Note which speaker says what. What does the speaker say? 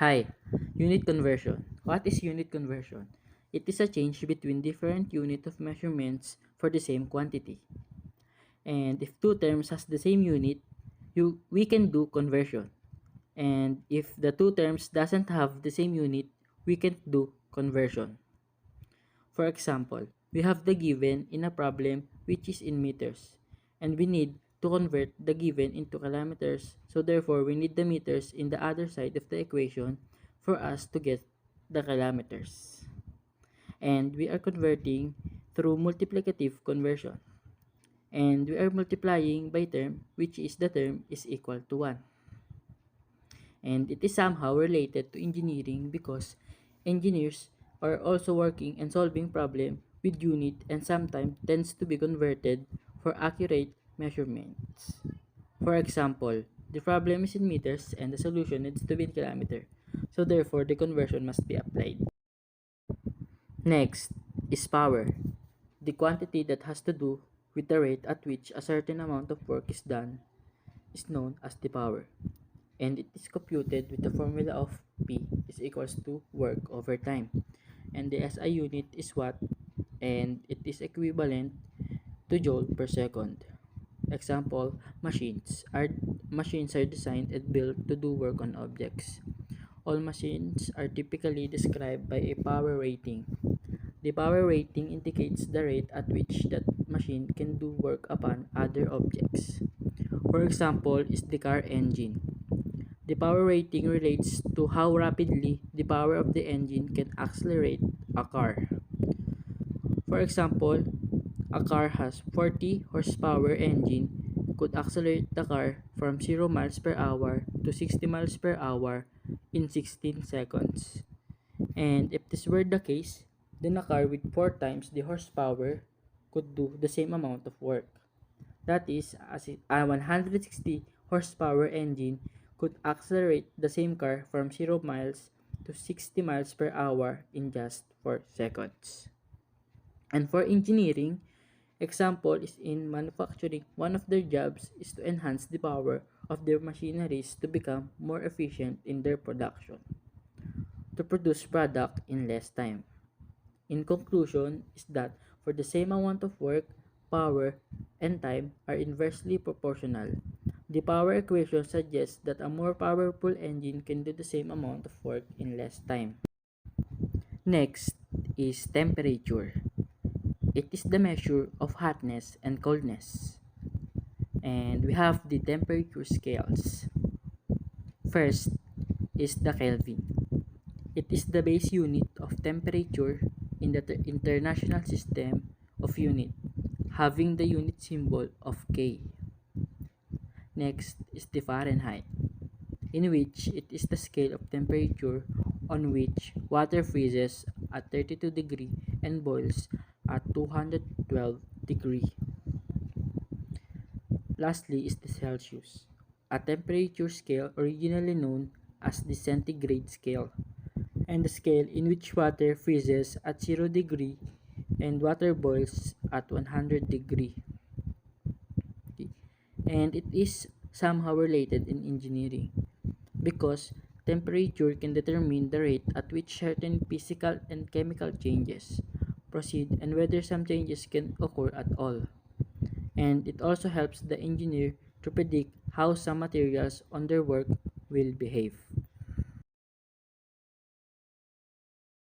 Speaker 1: Hi, unit conversion. What is unit conversion? It is a change between different unit of measurements for the same quantity. And if two terms has the same unit, we can do conversion. And if the two terms doesn't have the same unit, we can do conversion. For example, we have the given in a problem which is in meters, and we need to convert the given into kilometers, so therefore we need the meters in the other side of the equation for us to get the kilometers. And we are converting through multiplicative conversion. And we are multiplying by term, which is the term is equal to 1. And it is somehow related to engineering because engineers are also working and solving problem with unit and sometimes tends to be converted for accurate measurements. For example, the problem is in meters and the solution needs to be in kilometer. So therefore, the conversion must be applied. Next is power, the quantity that has to do with the rate at which a certain amount of work is done is known as the power, and it is computed with the formula of P is equals to work over time, and the SI unit is watt, and it is equivalent to joule per second. Example, machines are designed and built to do work on objects. All machines are typically described by a power rating. The power rating indicates the rate at which that machine can do work upon other objects. For example, is the car engine. The power rating relates to how rapidly the power of the engine can accelerate a car. For example, a car has 40 horsepower engine could accelerate the car from 0 miles per hour to 60 miles per hour in 16 seconds. And if this were the case, then a car with 4 times the horsepower could do the same amount of work. That is, a 160 horsepower engine could accelerate the same car from 0 miles to 60 miles per hour in just 4 seconds. And for engineering, example is in manufacturing, one of their jobs is to enhance the power of their machineries to become more efficient in their production, to produce product in less time. In conclusion, is that for the same amount of work, power, and time are inversely proportional. The power equation suggests that a more powerful engine can do the same amount of work in less time. Next is temperature. It is the measure of hotness and coldness. And we have the temperature scales. First is the Kelvin. It is the base unit of temperature in the International System of Unit, having the unit symbol of K. Next is the Fahrenheit, in which it is the scale of temperature on which water freezes at 32 degree and boils at 212 degree. Lastly is the Celsius, a temperature scale originally known as the centigrade scale, and the scale in which water freezes at 0 degree and water boils at 100 degree. Okay. And it is somehow related in engineering because temperature can determine the rate at which certain physical and chemical changes proceed and whether some changes can occur at all. And it also helps the engineer to predict how some materials on their work will behave.